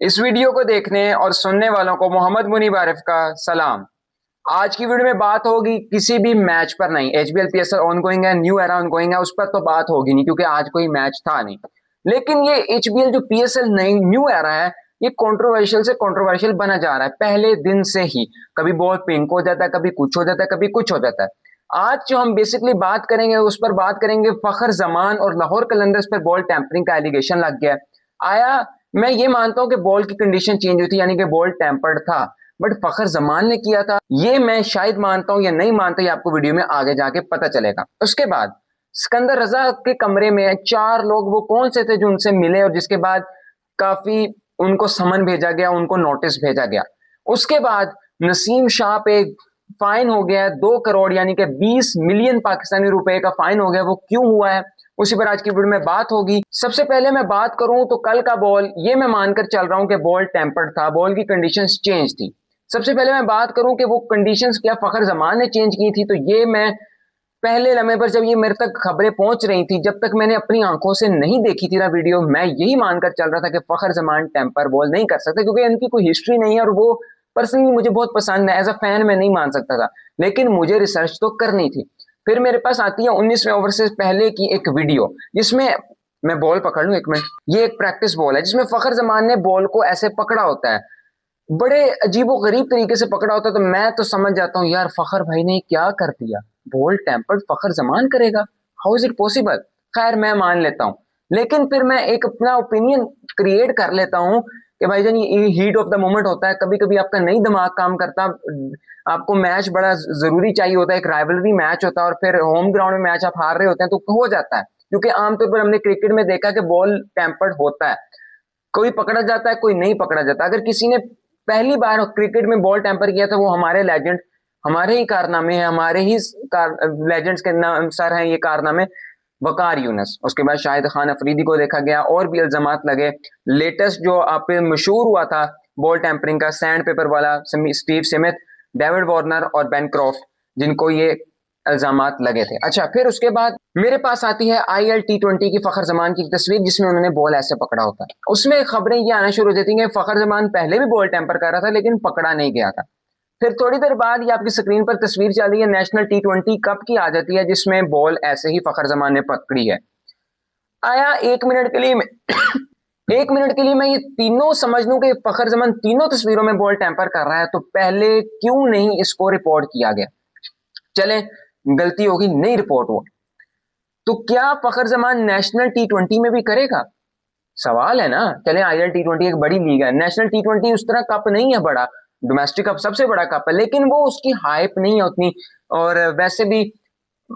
इस वीडियो को देखने और सुनने वालों को मोहम्मद मुनीब आरिफ का सलाम। आज की वीडियो में बात होगी किसी भी मैच पर नहीं। एचबीएल पीएसएल ऑनगोइंग है, न्यू एरा ऑनगोइंग है, उस पर तो बात होगी नहीं क्योंकि आज कोई मैच था नहीं। लेकिन ये एचबीएल जो पीएसएल नई न्यू एरा है, ये कंट्रोवर्शियल से कंट्रोवर्शियल बना जा रहा है पहले दिन से ही। कभी बॉल पिंक हो जाता है, कभी कुछ हो जाता है, कभी कुछ हो जाता है। आज जो हम बेसिकली बात करेंगे उस पर बात करेंगे फखर जमान और लाहौर कलंदर्स पर बॉल टैंपरिंग का एलिगेशन लग गया। आया मैं ये मानता हूं कि बॉल की कंडीशन चेंज हुई थी, यानी कि बॉल टेम्पर्ड था, बट फखर जमान ने किया था। ये मैं शायद मानता हूं या नहीं मानता, ये आपको वीडियो में आगे जाके पता चलेगा। उसके बाद सिकंदर रजा के कमरे में चार लोग, वो कौन से थे जो उनसे मिले और जिसके बाद काफी उनको समन भेजा गया, उनको नोटिस भेजा गया। उसके बाद नसीम शाह पे फाइन हो गया 2 करोड़ यानी कि 20 मिलियन पाकिस्तानी रुपए का फाइन हो गया। वो क्यों हुआ है उसी पर आज की वीडियो में बात होगी। सबसे पहले मैं बात करूं तो कल का बॉल, ये मैं मानकर चल रहा हूं कि बॉल टेम्पर्ड था, बॉल की कंडीशंस चेंज थी। सबसे पहले मैं बात करूं कि वो कंडीशंस क्या फखर जमान ने चेंज की थी, तो ये मैं पहले लम्हे पर जब ये मेरे तक खबरें पहुंच रही थी, जब तक मैंने अपनी आंखों से नहीं देखी थी ना वीडियो, मैं यही मानकर चल रहा था कि फखर जमान टेम्पर बॉल नहीं कर सकते क्योंकि इनकी कोई हिस्ट्री नहीं है और वो पर्सनली मुझे बहुत पसंद है। एज अ फैन मैं नहीं मान सकता था, लेकिन मुझे रिसर्च तो करनी थी। फिर मेरे पास आती है 19वें ओवर से पहले की एक वीडियो, जिसमें मैं बॉल पकड़ लूं, 1 मिनट। ये एक प्रैक्टिस बॉल है जिसमें फखर जमान ने बॉल को ऐसे पकड़ा होता है, बड़े अजीबो गरीब तरीके से पकड़ा होता है। तो मैं तो समझ जाता हूँ यार फखर भाई ने क्या कर दिया, बॉल टेम्पर्ड फखर जमान करेगा, हाउ इज इट पॉसिबल। खैर मैं मान लेता हूँ, लेकिन फिर मैं एक अपना ओपिनियन क्रिएट कर लेता हूँ कि भाईजान ये हीट ऑफ द मोमेंट होता है, कभी कभी आपका नहीं दिमाग काम करता, आपको मैच बड़ा जरूरी चाहिए होता है, एक राइवलरी मैच होता है और फिर होम ग्राउंड में मैच आप हार रहे होते हैं तो हो जाता है। क्योंकि आमतौर पर हमने क्रिकेट में देखा कि बॉल टेम्पर्ड होता है, कोई पकड़ा जाता है कोई नहीं पकड़ा जाता। अगर किसी ने पहली बार क्रिकेट में बॉल टेम्पर किया था वो हमारे लेजेंड, हमारे ही कारनामे हैं, हमारे ही लेजेंड्स के नाम सर हैं ये कारनामे, वकार यूनस। उसके बाद शाहिद खान अफरीदी को देखा गया और भी इल्जामात लगे। लेटेस्ट जो आप मशहूर हुआ था बॉल टेम्परिंग का, सैंड पेपर वाला, स्टीव स्मिथ, डेविड वार्नर और बेन क्रॉफ्ट, जिनको ये इल्जामात लगे थे। अच्छा, फिर उसके बाद मेरे पास आती है IL T20 की फखर जमान की तस्वीर जिसमें उन्होंने बॉल ऐसे पकड़ा होता है। उसमें खबरें ये आना शुरू हो जाती हैं फखर जमान पहले भी बॉल टेम्पर कर रहा था लेकिन पकड़ा नहीं गया था। फिर थोड़ी देर बाद ये आपकी स्क्रीन पर तस्वीर चल रही है नेशनल T20 कप की आ जाती है जिसमें बॉल ऐसे ही फखर जमान ने पकड़ी है। आया 1 मिनट के लिए 1 मिनट के लिए मैं ये तीनों समझ लूं कि फखर जमान तीनों तस्वीरों में बॉल टेम्पर कर रहा है, तो पहले क्यों नहीं इसको रिपोर्ट किया गया। चले, गलती होगी, नहीं रिपोर्ट हुआ, तो क्या फखर जमान नेशनल T20 में भी करेगा, सवाल है ना। चले, IL T20 एक बड़ी लीग है, नेशनल T20 उस तरह कप नहीं है बड़ा, डोमेस्टिक कप सबसे बड़ा कप है, लेकिन वो उसकी हाइप नहीं है उतनी। और वैसे भी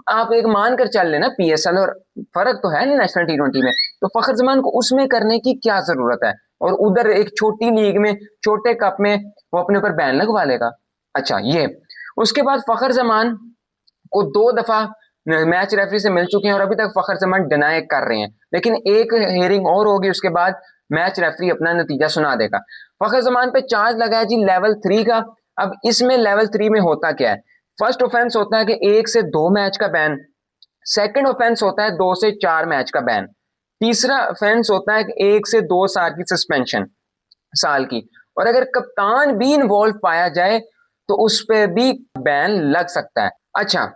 आप एक मान कर चल लेना PSL और फर्क तो है ना नेशनल T20 में, तो फखर जमान को उसमें करने की क्या जरूरत है, और उधर एक छोटी लीग में छोटे कप में वो अपने ऊपर बैन लगवा लेगा। अच्छा, ये उसके बाद फखर जमान को 2 दफा मैच रेफरी से मिल चुके हैं और अभी तक फखर जमान डिनाई कर रहे हैं, लेकिन एक हेयरिंग और होगी उसके बाद मैच रेफरी अपना नतीजा सुना देगा। फखर जमान पे चार्ज लगा है जी लेवल 3 का। अब इसमें लेवल 3 में होता क्या है, फर्स्ट ऑफेंस होता है कि 1 से 2 मैच का बैन, सेकंड ऑफेंस होता है 2 से 4 मैच का बैन, तीसरा ऑफेंस होता है 1 से 2 साल की सस्पेंशन, साल की, और अगर कप्तान भी इन्वॉल्व पाया जाए तो उस पर भी बैन लग सकता है। अच्छा,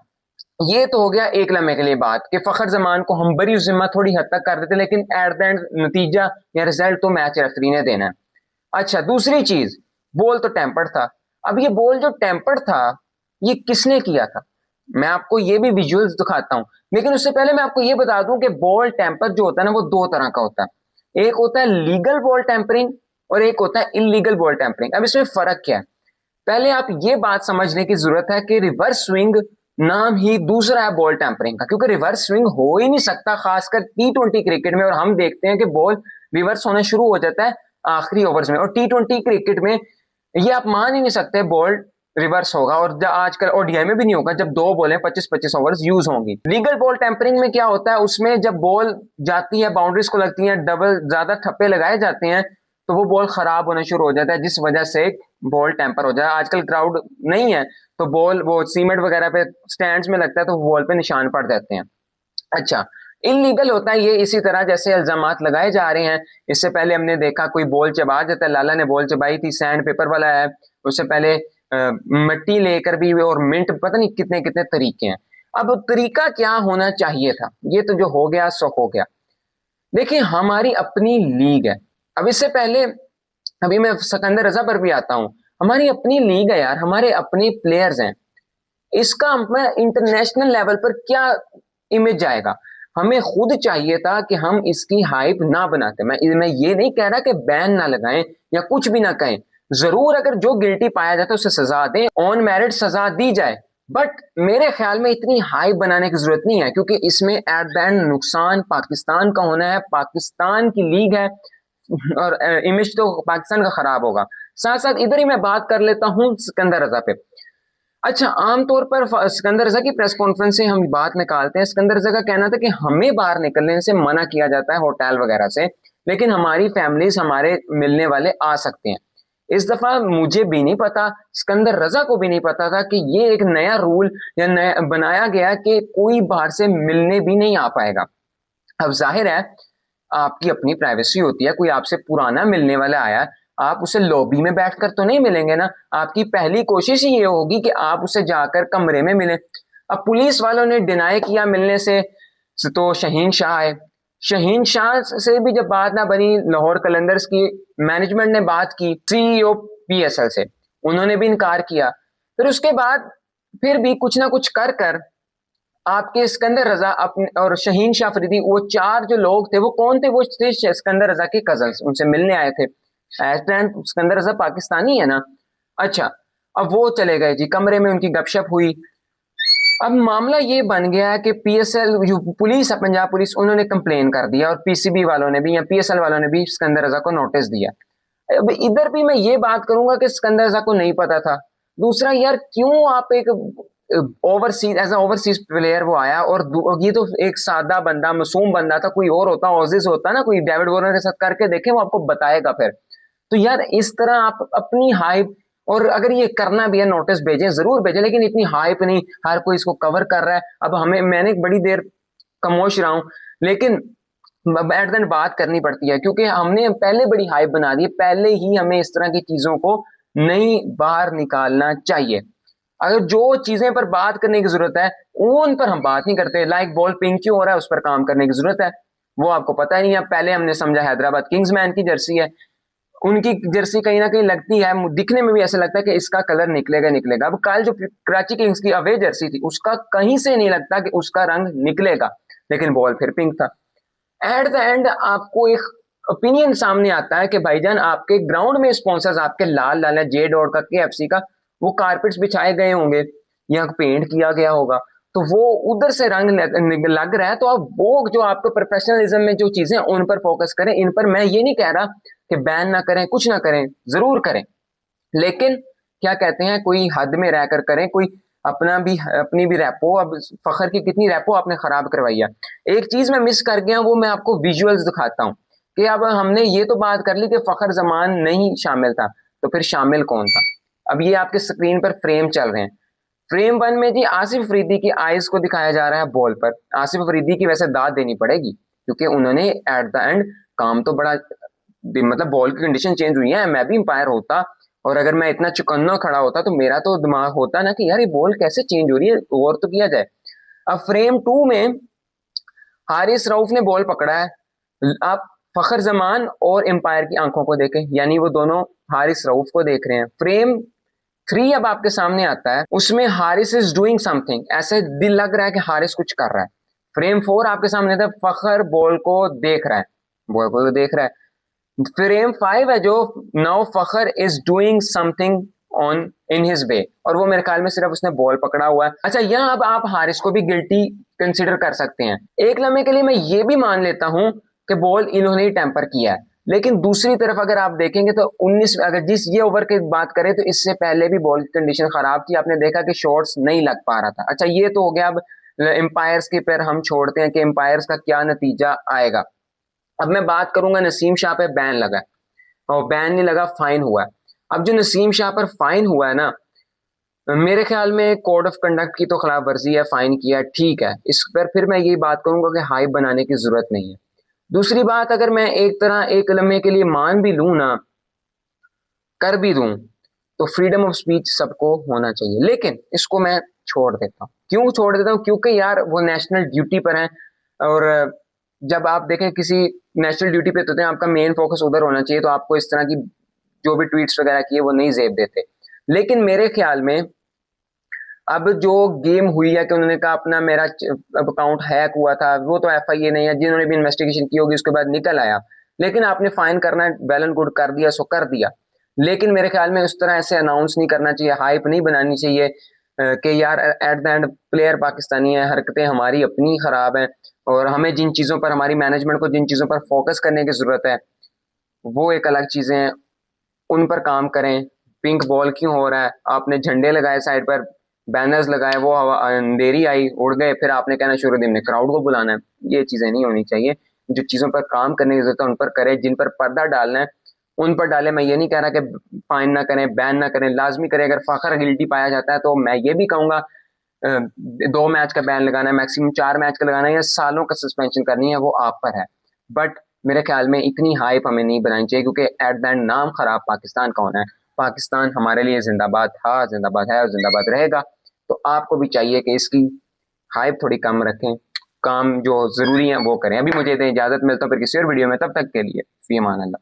ये तो हो गया एक लम्हे के लिए बात कि फखर जमान को हम बरी जिम्मा थोड़ी हद तक कर देते, लेकिन एट द एंड नतीजा या रिजल्ट तो मैच रेफरी ने देना है। अच्छा, दूसरी चीज, बॉल तो टेम्पर्ड था। अब ये बॉल जो टेम्पर्ड था ये किसने किया था, मैं आपको ये भी विजुअल्स दिखाता हूं, लेकिन उससे पहले मैं आपको ये बता दूं कि बॉल टेम्पर जो होता है ना वो 2 तरह का होता है। एक होता है लीगल बॉल टेम्परिंग और एक होता है इलीगल बॉल टेम्परिंग। अब इसमें फर्क क्या है, पहले आप ये बात समझने की जरूरत है कि रिवर्स स्विंग नाम ही दूसरा है बॉल टेम्परिंग का, क्योंकि रिवर्स स्विंग हो ही नहीं सकता खासकर T20 क्रिकेट में, और हम देखते हैं कि बॉल रिवर्स होना शुरू हो जाता है आखिरी ओवर्स में, और T20 क्रिकेट में ये आप मान ही नहीं सकते बॉल रिवर्स होगा, और आजकल ODI में भी नहीं होगा जब 2 बॉलें 25-25 ओवर्स यूज होंगी। लीगल बॉल टेम्परिंग में क्या होता है, उसमें जब बॉल जाती है बाउंड्रीज को लगती है, डबल ज्यादा ठप्पे लगाए जाते हैं, तो वो बॉल खराब होना शुरू हो जाता है जिस वजह से बॉल टेम्पर हो जाए। आजकल क्राउड नहीं है तो बॉल वो सीमेंट वगैरह पे स्टैंड्स में लगता है तो बॉल पे निशान पड़ जाते हैं। अच्छा, इलीगल होता है ये, इसी तरह जैसे इल्जामात लगाए जा रहे हैं। इससे पहले हमने देखा कोई बॉल चबा जाता है, लाला ने बॉल चबाई थी, सैंड पेपर वाला है। उससे पहले मिट्टी लेकर भी, और मिंट, पता नहीं कितने कितने तरीके हैं। अब तरीका क्या होना चाहिए था, ये तो जो हो गया सो हो गया। देखिए हमारी अपनी लीग है। अब इससे पहले, अभी मैं सिकंदर रजा पर भी आता हूं, हमारी अपनी लीग है यार, हमारे अपने प्लेयर्स हैं। इसका हमें इंटरनेशनल लेवल पर क्या इमेज जाएगा? हमें खुद चाहिए था कि हम इसकी हाइप ना बनाते। मैं ये नहीं कह रहा कि बैन ना लगाएं या कुछ भी ना कहें, जरूर अगर जो गिल्टी पाया जाता है उसे सजा दें, ऑन मेरिट सजा दी जाए, बट मेरे ख्याल में इतनी हाइप बनाने की जरूरत नहीं है, क्योंकि इसमें एट द एंड नुकसान पाकिस्तान का होना है, पाकिस्तान की लीग है, और इमेज तो पाकिस्तान का खराब होगा। साथ साथ इधर ही मैं बात कर लेता हूं सिकंदर रजा पे। अच्छा, आमतौर पर सिकंदर रजा की प्रेस कॉन्फ्रेंस से हम बात निकालते हैं, सिकंदर रजा का कहना था कि हमें बाहर निकलने से मना किया जाता है होटल वगैरह से, लेकिन हमारी फैमिलीज, हमारे मिलने वाले आ सकते हैं। इस दफा मुझे भी नहीं पता, सिकंदर रजा को भी नहीं पता था कि ये एक नया रूल या नया बनाया गया कि कोई बाहर से मिलने भी नहीं आ पाएगा। अब जाहिर है आपकी अपनी प्राइवेसी होती है, कोई आपसे पुराना मिलने वाला आया, आप उसे लॉबी में बैठकर तो नहीं मिलेंगे ना, आपकी पहली कोशिश ही ये होगी कि आप उसे जाकर कमरे में मिलें। अब पुलिस वालों ने डिनाई किया मिलने से, तो शहीन शाह आए। शहीन शाह से भी जब बात ना बनी, लाहौर कलंदर्स की मैनेजमेंट ने बात की सीईओ पीएसएल से, उन्होंने भी इनकार किया। फिर उसके बाद फिर भी कुछ ना कुछ कर कर आपके सिकंदर रजा अपने और शहीन शाह अफरीदी, वो चार जो लोग थे, वो कौन थे? वो थे सिकंदर रजा के कजन्स, उनसे मिलने आए थे। सिकंदर रजा पाकिस्तानी है ना। अच्छा, अब वो चले गए जी, कमरे में उनकी गपशप हुई। अब मामला ये बन गया कि पीएसएल जो पुलिस है, पंजाब पुलिस, उन्होंने कंप्लेन कर दिया, और पीसीबी वालों ने भी या पीएसएल वालों ने भी सिकंदर रजा को नोटिस दिया। अब इधर भी मैं ये बात करूंगा कि सिकंदर रजा को नहीं पता था। दूसरा यार, क्यों आप एक ओवरसीज, एज ओवरसीज प्लेयर वो आया, और ये तो एक सादा बंदा, मासूम बंदा था, कोई और होता, ओजिस होता ना, कोई डेविड वार्नर के साथ करके देखे, वो आपको बताएगा फिर। तो यार इस तरह आप अपनी हाइप, और अगर ये करना भी है नोटिस भेजें, जरूर भेजें, लेकिन इतनी हाइप नहीं, हर कोई इसको कवर कर रहा है। अब हमें, मैंने बड़ी देर खामोश रहा हूं, लेकिन एट द एंड बात करनी पड़ती है, क्योंकि हमने पहले बड़ी हाइप बना दी, पहले ही हमें इस तरह की चीजों को नहीं बाहर निकालना चाहिए। अगर जो चीजें पर बात करने की जरूरत है उन पर हम बात नहीं करते, लाइक बॉल पिंक क्यों हो रहा है उस पर काम करने की जरूरत है, वो आपको पता ही नहीं है। पहले हमने समझा हैदराबाद किंग्समैन की जर्सी है, उनकी जर्सी कहीं ना कहीं लगती है, दिखने में भी ऐसा लगता है कि इसका कलर निकलेगा निकलेगा। अब कल जो कराची किंग्स की अवे जर्सी थी, उसका कहीं से नहीं लगता कि उसका रंग निकलेगा, लेकिन बॉल फिर पिंक था। एट द एंड आपको एक ओपिनियन सामने आता है कि भाईजान आपके ग्राउंड में स्पॉन्सर्स आपके लाल लाल है, जे डॉट का, केएफसी का, वो कारपेट्स बिछाए गए होंगे या पेंट किया गया होगा, तो वो उधर से रंग लग रहा है, तो आप वो जो आपको प्रोफेशनलिज्म में जो चीजें, उन पर फोकस करें। इन पर मैं ये नहीं कह रहा कि बैन ना करें, कुछ ना करें, जरूर करें, लेकिन क्या कहते हैं, कोई हद में रहकर करें, कोई अपना भी, अपनी भी रैपो। अब फखर की कितनी रैपो आपने खराब करवाई है। एक चीज मैं मिस कर गया, वो मैं आपको विजुअल्स दिखाता हूँ, कि अब हमने ये तो बात कर ली कि फखर जमान नहीं शामिल था, तो फिर शामिल कौन था? अब ये आपके स्क्रीन पर फ्रेम चल रहे हैं। फ्रेम वन में जी आसिफ अफरीदी की आइज को दिखाया जा रहा है बॉल पर। आसिफ अफरीदी की वैसे दाद देनी पड़ेगी, क्योंकि उन्होंने एट द एंड काम तो बड़ा, मतलब बॉल की कंडीशन चेंज हुई है, मैं भी अंपायर होता और अगर मैं इतना चुकन्ना खड़ा होता, तो मेरा तो दिमाग होता ना कि यार ये बॉल कैसे चेंज हो रही है, गौर तो किया जाए। अब फ्रेम टू में हारिस रऊफ ने बॉल पकड़ा है, आप फखर जमान और एम्पायर की आंखों को देखें, यानी वो दोनों हारिस रऊफ को देख रहे हैं। फ्रेम थ्री अब आपके सामने आता है, उसमें हारिस इज डूइंग समथिंग, ऐसे दिल लग रहा है कि हारिस कुछ कर रहा है। फ्रेम फोर आपके सामने था, फखर बॉल को देख रहा है, बॉल को तो देख रहा है। फ्रेम फाइव है जो, now Fakhar is doing something on in his way, और वो मेरे ख्याल में सिर्फ उसने बॉल पकड़ा हुआ है। अच्छा, यहाँ अब आप हारिस को भी गिल्टी कंसिडर कर सकते हैं। एक लम्हे के लिए मैं ये भी मान लेता हूं कि बॉल इन्होंने ही टेम्पर किया है, लेकिन दूसरी तरफ अगर आप देखेंगे तो 19, अगर जिस ये ओवर की बात करें तो इससे पहले भी बॉल की कंडीशन खराब थी, आपने देखा कि शॉट्स नहीं लग पा रहा था। अच्छा, ये तो हो गया। अब एम्पायर्स के पर हम छोड़ते हैं कि एम्पायर्स का क्या नतीजा आएगा। अब मैं बात करूंगा नसीम शाह पे बैन लगा है, और बैन नहीं लगा, फाइन हुआ है। अब जो नसीम शाह पर फाइन हुआ है ना, मेरे ख्याल में कोड ऑफ कंडक्ट की तो खिलाफ वर्जी है, फाइन किया, ठीक है, इस पर फिर मैं यही बात करूंगा कि हाइप बनाने की जरूरत नहीं है। दूसरी बात, अगर मैं एक तरह एक लम्हे के लिए मान भी लूं ना, कर भी दूं, तो फ्रीडम ऑफ स्पीच सबको होना चाहिए, लेकिन इसको मैं छोड़ देता हूँ। क्यों छोड़ देता हूँ? क्योंकि यार वो नेशनल ड्यूटी पर है, और जब आप देखें किसी नेशनल ड्यूटी पे तो आपका मेन फोकस उधर होना चाहिए, तो आपको इस तरह की जो भी ट्वीट्स वगैरह किए वो नहीं जेब देते। लेकिन मेरे ख्याल में अब जो गेम हुई है कि उन्होंने कहा अपना मेरा अकाउंट हैक हुआ था, वो तो एफआईए नहीं है, जिन्होंने भी इन्वेस्टिगेशन की होगी उसके बाद निकल आया। लेकिन आपने फाइन करना है, वेल एंड गुड, कर दिया सो कर दिया। लेकिन मेरे ख्याल में उस तरह ऐसे अनाउंस नहीं करना चाहिए, हाइप नहीं बनानी चाहिए कि यार at the end player Pakistani है, हरकतें हमारी अपनी खराब हैं, और हमें जिन चीजों पर, हमारी मैनेजमेंट को जिन चीजों पर फोकस करने की जरूरत है वो एक अलग चीजें हैं, उन पर काम करें। पिंक बॉल क्यों हो रहा है? आपने झंडे लगाए साइड पर, बैनर्स लगाए, वो हवा अंधेरी आई उड़ गए, फिर आपने कहना शुरू दिन में क्राउड को बुलाना है। ये चीजें नहीं होनी चाहिए। जो चीजों पर काम करने की जरूरत है उन पर करें, जिन पर पर्दा डालना है उन पर डालें। मैं ये नहीं कह रहा कि फाइन ना करें, बैन ना करें, लाजमी करें। अगर फखर गिल्टी पाया जाता है तो मैं ये भी कहूंगा 2 मैच का बैन लगाना है, मैक्सिमम 4 मैच का लगाना है, या सालों का सस्पेंशन करनी है, वो आप पर है। बट मेरे ख्याल में इतनी हाइप हमें नहीं बनानी चाहिए, क्योंकि एट द एंड नाम खराब पाकिस्तान का होना है। पाकिस्तान हमारे लिए जिंदाबाद था, जिंदाबाद है और जिंदाबाद रहेगा। तो आपको भी चाहिए कि इसकी हाइप थोड़ी कम रखें, काम जो जरूरी है वो करें। अभी मुझे दें इजाजत, मिलता हूं फिर किसी और वीडियो में, तब तक के लिए फी अमान अल्लाह।